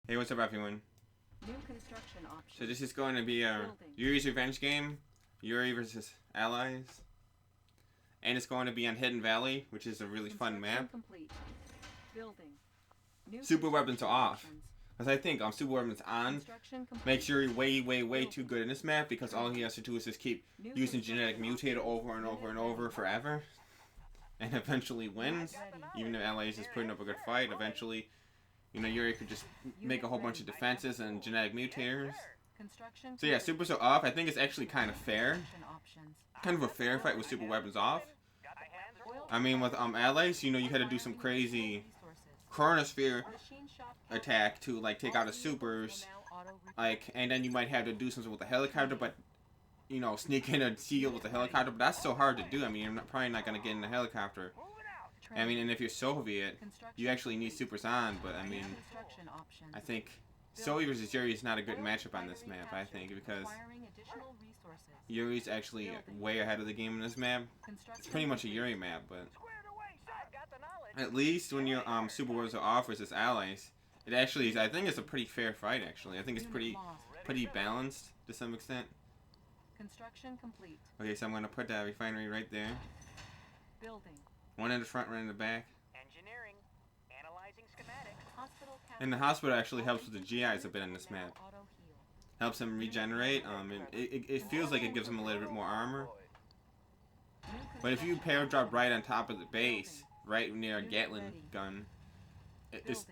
Hey, what's up, everyone? New construction options. So this is going to be a Yuri's Revenge game, Yuri versus allies, and it's going to be on Hidden Valley, which is a really fun map. Complete. Building. New Super weapons are off, options. because I think super weapons on makes Yuri way too good in this map, because all he has to do is just keep using genetic mutator over and over and over forever, and eventually wins. Even if allies is putting up a good fight, eventually, you know, Yuri could just make a whole bunch of defenses and genetic mutators. So yeah, supers are off. I think it's actually kind of fair. Kind of a fair fight with super weapons off. I mean, with allies, you know, you had to do some crazy chronosphere attack to like take out the supers, like, and then you might have to do something with the helicopter, but you know, sneak in a seal with the helicopter. But that's so hard to do. I mean, you're probably not gonna get in the helicopter. I mean, and if you're Soviet, you actually need supers on, but I mean, I think Soviet versus Yuri is not a good matchup on this map, I think, because Yuri's actually way ahead of the game in this map. It's pretty much a Yuri map, but at least when your super wars are off versus allies, it actually is, I think it's a pretty fair fight, actually. I think it's pretty balanced to some extent. Okay, so I'm going to put that refinery right there. One in the front, one in the back. And the hospital actually helps with the GIs a bit in this map. Helps them regenerate. It feels like it gives them a little bit more armor. But if you pair drop right on top of the base, right near a Gatling gun,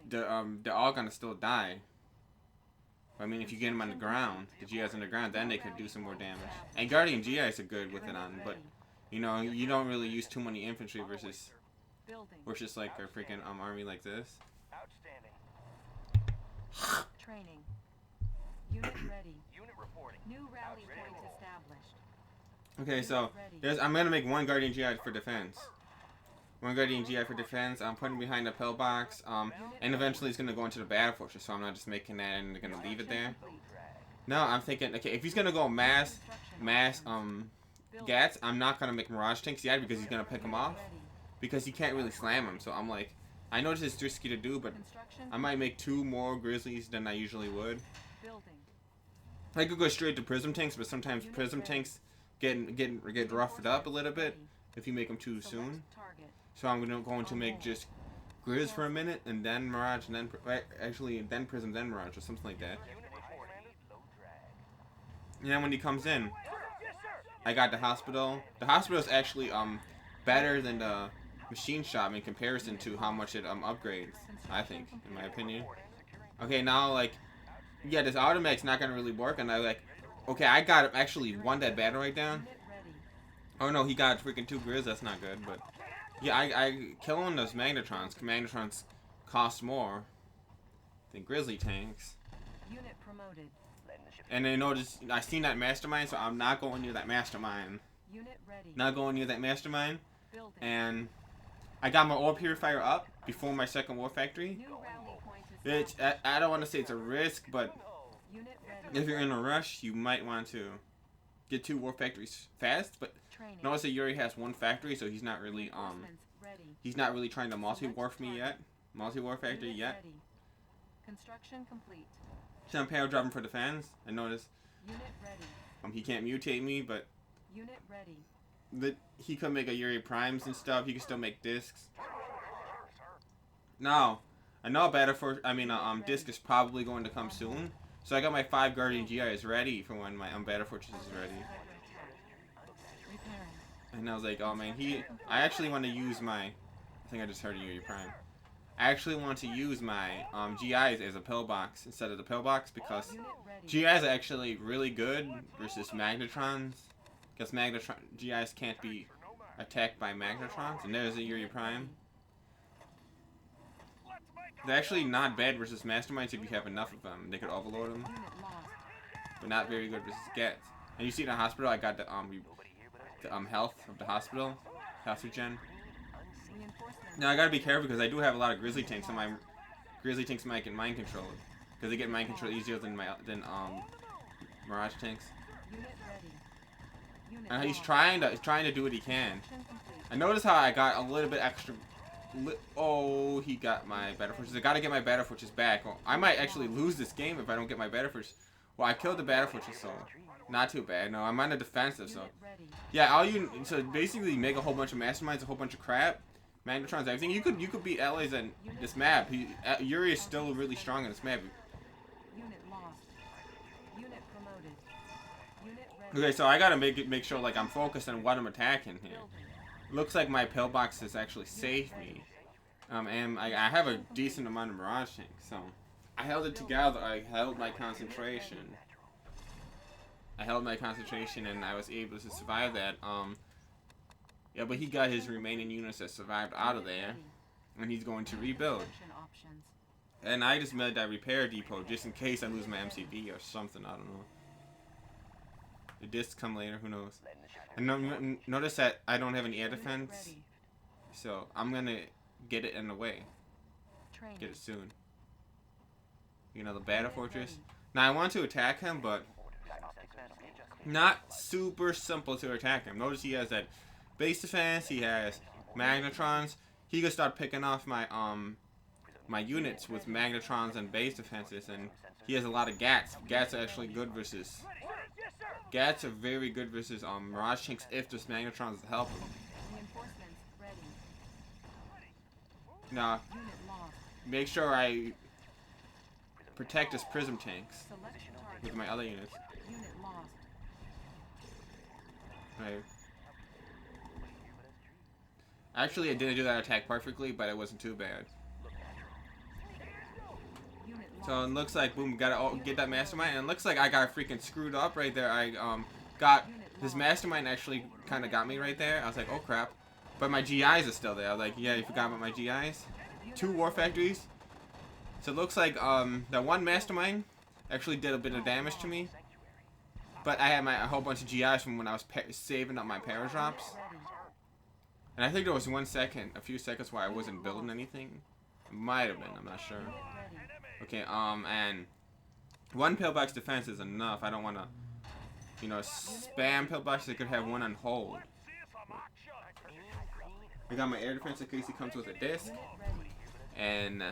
they're all gonna still die. I mean, if you get them on the ground, the GIs on the ground, then they could do some more damage. And Guardian GIs are good with it on, but you know, you don't really use too many infantry versus like a freaking army like this. Training. Unit ready. Unit reporting. New rally point established. Okay, so I'm gonna make one Guardian GI for defense. One Guardian GI for defense. I'm putting behind a pillbox. And eventually it's gonna go into the battle fortress. So I'm not just making that and gonna leave it there. No, I'm thinking, okay, if he's gonna go mass Gats, I'm not gonna make Mirage tanks yet because he's gonna pick them off. Because he can't really slam them. So I'm like, I know this is risky to do, but I might make 2 more Grizzlies than I usually would. I could go straight to Prism tanks, but sometimes Prism tanks get roughed up a little bit if you make them too soon. So I'm going to make just Grizz for a minute, and then Mirage, and then actually then Prism, then Mirage, or something like that. And then when he comes in, I got the hospital. The hospital is actually better than the machine shop in comparison to how much it upgrades, I think, in my opinion. Okay, now like, yeah, this automag's not gonna really work, and I like, okay, I got actually one dead battle right down. Oh no, he got freaking 2 Grizz, that's not good, but yeah, I killing those Magnetrons. Magnetrons cost more than Grizzly tanks. Unit promoted. And I noticed, I seen that mastermind, so I'm not going near that mastermind. Unit ready. Not going near that mastermind. And I got my ore purifier up before my second war factory. Which I don't want to say it's a risk, but if you're in a rush, you might want to get 2 war factories fast. But notice that Yuri has 1 factory, so he's not really trying to multi-war factory yet. Construction complete. So I'm power dropping for defense. I notice he can't mutate me, but Unit ready. He could make a Yuri primes and stuff. He can still make discs. Now, I know disc is probably going to come soon. So I got my 5 Guardian GIs ready for when my Battle Fortress is ready. And I was like, oh man, I actually want to use my, I think I just heard a Yuri prime. I actually want to use my GIs as a pillbox instead of the pillbox because GIs are actually really good versus Magnetrons. Because GIs can't be attacked by Magnetrons. And there's a Yuri prime. They're actually not bad versus Masterminds if you have enough of them. They could overload them. But not very good versus Gats. And you see in the hospital, I got the health of the hospital. Health regen. Now I gotta be careful because I do have a lot of Grizzly tanks, and my Grizzly tanks might get mind controlled. Because they get mind control easier than Mirage tanks. And he's trying to do what he can. I noticed how I got a little bit extra Oh, he got my battle fortress. I gotta get my battle fortress back. Oh, I might actually lose this game if I don't get my battle fortress. Well, I killed the battle fortress, so not too bad. No, I'm on the defensive, so yeah. So basically make a whole bunch of masterminds, a whole bunch of crap, magnetrons, everything. You could beat allies on this map. Yuri is still really strong on this map. Unit lost. Unit promoted. Unit ready. Okay, so I gotta make sure like I'm focused on what I'm attacking here. Looks like my pillbox has actually saved me. And I have a decent amount of mirage tanks, so I held it together. I held my concentration. And I was able to survive that. Yeah, but he got his remaining units that survived out of there, and he's going to rebuild. And I just made that repair depot just in case I lose my MCV or something. I don't know. The discs come later. Who knows? And notice that I don't have any air defense, so I'm gonna get it in the way. Get it soon. You know, the battle fortress. Now I want to attack him, but not super simple to attack him. Notice he has that base defense. He has magnetrons. He can start picking off my my units with magnetrons and base defenses, and he has a lot of gats. Gats are actually good versus. Gats are very good versus mirage tanks if there's magnetrons to help him. Now, make sure I protect his prism tanks with my other units. Right. Actually, I didn't do that attack perfectly, but it wasn't too bad. So it looks like, boom, gotta get that mastermind, and it looks like I got freaking screwed up right there. I got his mastermind actually kind of got me right there. I was like, oh crap, but my GIs are still there. I was like, yeah, you forgot about my GIs. 2 war factories. So it looks like that one mastermind actually did a bit of damage to me, but I had a whole bunch of GIs from when I was saving up my paradrops. And I think there was a few seconds where I wasn't building anything. It might have been, I'm not sure. Okay, and 1 pillbox defense is enough. I don't want to, you know, spam pillbox. I could have 1 on hold. I got my air defense in case he comes with a disc. And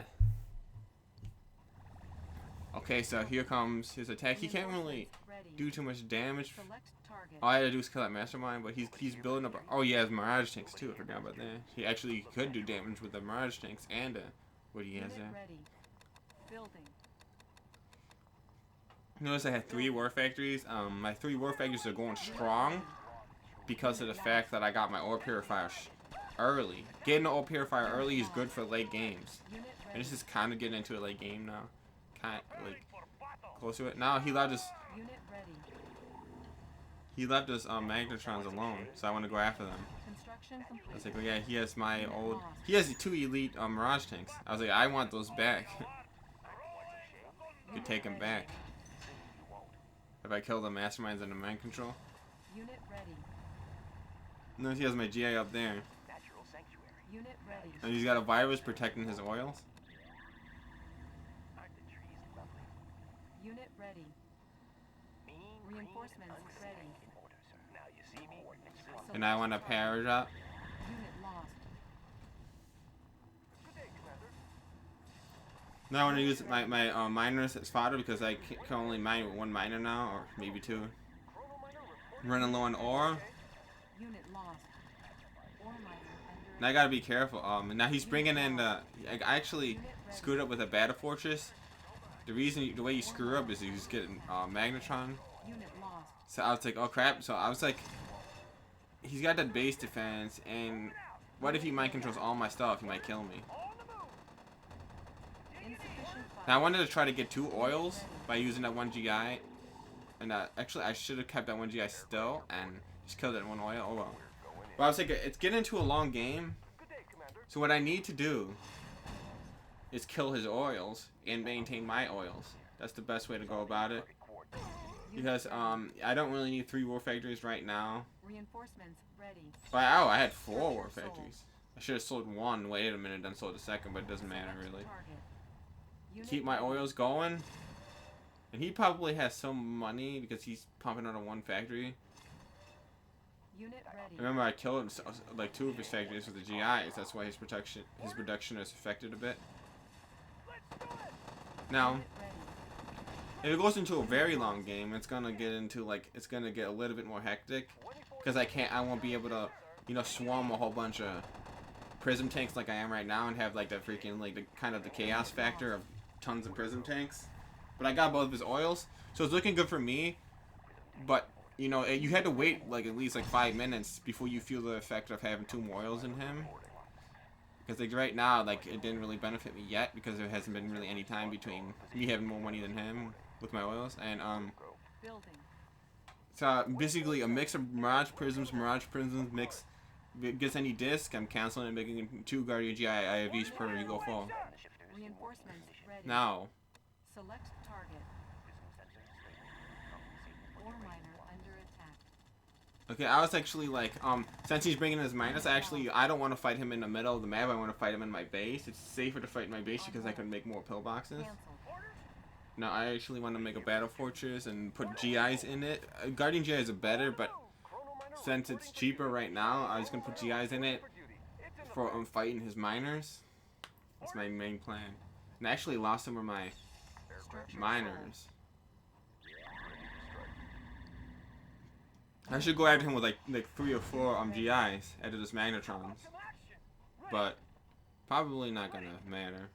okay, so here comes his attack. He can't really do too much damage. All I had to do is kill that mastermind, but he's building up. Oh, he has mirage tanks too. I forgot about that. He actually could do damage with the mirage tanks and what he has there. Notice I had 3 war factories. My 3 war factories are going strong because of the fact that I got my ore purifier early. Getting the ore purifier early is good for late games. And this is kind of getting into a late game now. Kind of like close to it. Now he left us. He left us magnetrons alone, so I want to go after them. I was like, oh yeah, he has my old. He has 2 elite mirage tanks. I was like, I want those back. You could take them back. If I kill the masterminds under mind control. Notice he has my GI up there. And he's got a virus protecting his oils. Unit ready. Reinforcements ready. And I want a paradrop. Unit lost. Now I want to use my miners as fodder because I can only mine with 1 miner now, or maybe 2. Running low on ore. Unit lost. And I gotta be careful. And now he's bringing in the. I actually screwed up with a battle fortress. The way you screw up is he's getting magnetron. So I was like, oh crap. So I was like, he's got that base defense, and what if he mind controls all my stuff? He might kill me. Now I wanted to try to get 2 oils by using that 1 GI, and actually I should have kept that 1 GI still and just killed that 1 oil. Oh well. But I was like, it's getting into a long game, so what I need to do is kill his oils and maintain my oils. That's the best way to go about it. Because I don't really need 3 war factories right now. Reinforcements ready. But oh, I had 4 war factories. I should have sold 1. Wait a minute, then sold the 2nd, but it doesn't matter really. Keep my oils going. And he probably has some money because he's pumping out of 1 factory. Unit ready. Remember, I killed like 2 of his factories with the GIs. That's why his production is affected a bit. Now, Unit ready. if it goes into a very long game, it's gonna get into it's gonna get a little bit more hectic, because I won't be able to, you know, swarm a whole bunch of prism tanks like I am right now and have like that freaking like the kind of the chaos factor of tons of prism tanks. But I got both of his oils, so it's looking good for me. But you know, you had to wait like at least like 5 minutes before you feel the effect of having 2 more oils in him. Because like right now, like it didn't really benefit me yet because there hasn't been really any time between me having more money than him with my oils, and Building. so basically a mix of Mirage Prisms mix. If it gets any disc, I'm canceling and making 2 Guardian GI. I have each per you go full. Reinforcements ready. Now, Select target. Ore miner under attack. okay, I was actually like, since he's bringing his minus, I don't want to fight him in the middle of the map. I want to fight him in my base. It's safer to fight in my base because I can make more pillboxes. Cancel. Now, I actually want to make a battle fortress and put GIs in it. Guardian GIs are better, but since it's cheaper right now, I was gonna put GIs in it for fighting his miners. That's my main plan. And I actually lost some of my miners. I should go after him with like 3 or 4 GIs out of his magnetrons, but probably not gonna matter.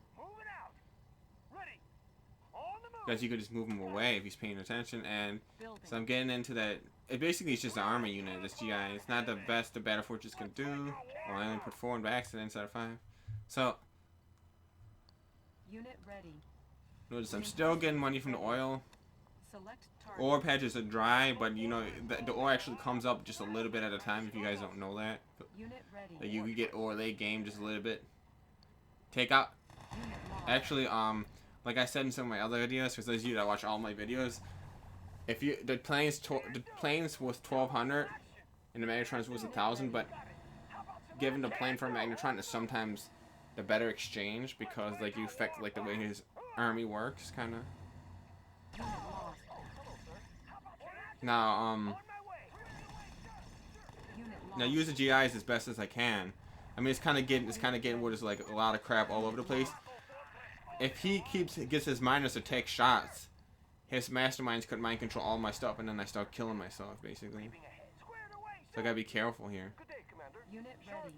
Because you could just move him away if he's paying attention, and so I'm getting into that. It basically is just an armor unit, this GI. It's not the best the Battle Fortress can do. Well, I only put 4 in by accident instead of 5. So, Unit ready. notice I'm still getting money from the oil. Select target. Ore patches are dry, but you know, the ore actually comes up just a little bit at a time if you guys don't know that. Unit ready. Like you can get ore late game just a little bit. Take out. Unit lost. Actually, like I said in some of my other videos, for those of you that watch all my videos, if you the planes was 1,200 and the magnetrons was 1,000, but given the plane for a magnetron is sometimes the better exchange because like you affect like the way his army works, kind of. Unit lost. Now Unit now lost. use the GIs as best as I can. I mean it's kind of getting what is like a lot of crap all over the place. If he gets his miners to take shots, his masterminds could mind control all my stuff, and then I start killing myself, basically. So I gotta be careful here. Unit ready.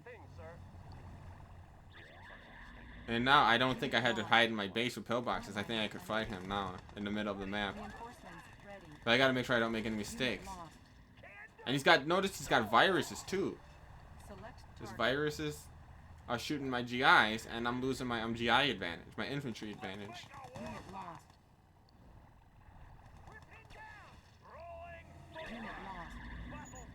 And now I don't think I had to hide in my base with pillboxes. I think I could fight him now in the middle of the map. Reinforcements ready. But I gotta make sure I don't make any mistakes. Unit lost. And notice he's got viruses too. Select His target. viruses are shooting my GIs, and I'm losing my GI advantage, my infantry advantage. Unit lost. Unit lost.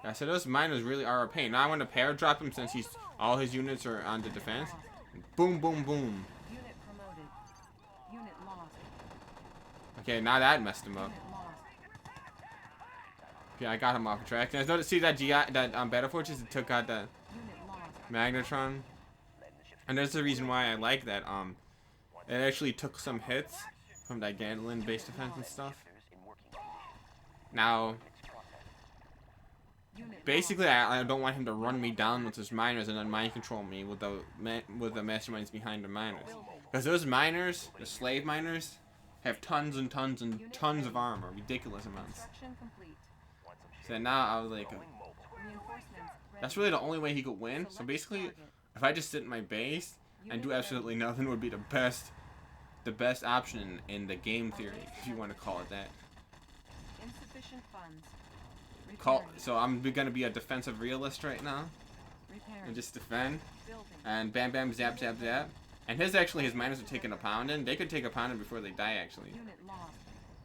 Yeah, so those miners really are a pain. Now I want to pair-drop him since all his units are on the defense. Boom, boom, boom. Unit promoted. Unit lost. Okay, now that messed him up. Unit lost. Okay, I got him off track. And I noticed, see that Battle Fortress that took out the Unit lost. magnetron, and there's the reason why I like that. It actually took some hits from that Gandalin base defense and stuff. Now, Unit basically, I don't want him to run me down with his miners and then mind control me with the masterminds behind the miners. Because those miners, the slave miners, have tons and tons and tons of armor, ridiculous amounts. Construction complete. So now I was like, Reinforcements ready. that's really the only way he could win. So Select basically, target. if I just sit in my base and Unit do absolutely nothing, would be the best option in the game theory, if you want to call it that. ready. Insufficient funds. Repairing. So I'm gonna be a defensive realist right now Repairing. and just defend Building. and bam bam zap zap zap. And his miners are taking a pounding. They could take a pounding before they die actually. Unit lost.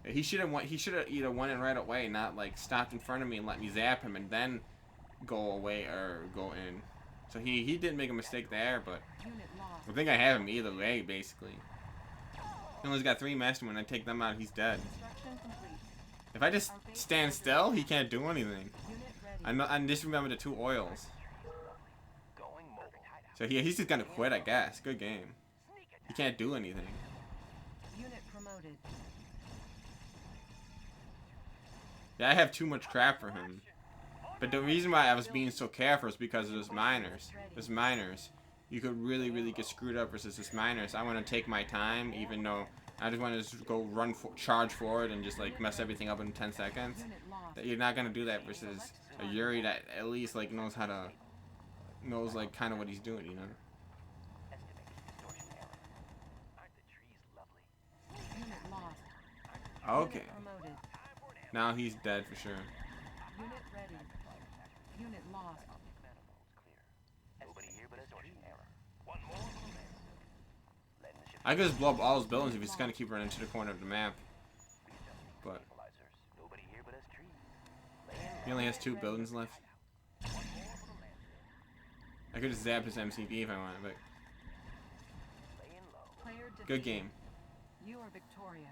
He should have either won it right away, not like stopped in front of me and let me zap him and then go away or go in. So he did make a mistake there, but Unit lost. I think I have him either way basically. He only's got 3 mastermen. I take them out, he's dead. Construction complete. If I just stand still, he can't do anything. Unit ready. I just remember the 2 oils. So he's just gonna quit, I guess. Good game. He can't do anything. Unit promoted. Yeah, I have too much crap for him. But the reason why I was being so careful is because of those miners. Those miners. You could really, really get screwed up versus this miners. I want to take my time, even though I just want to just go charge forward and just like mess everything up in 10 seconds. You're not gonna do that versus a Yuri that at least like knows like kind of what he's doing, you know. Okay. Now he's dead for sure. Unit ready. Unit lost. I could just blow up all his buildings if he's gonna keep running to the corner of the map. But he only has 2 buildings left. I could just zap his MCV if I wanted, but good game. You are victorious.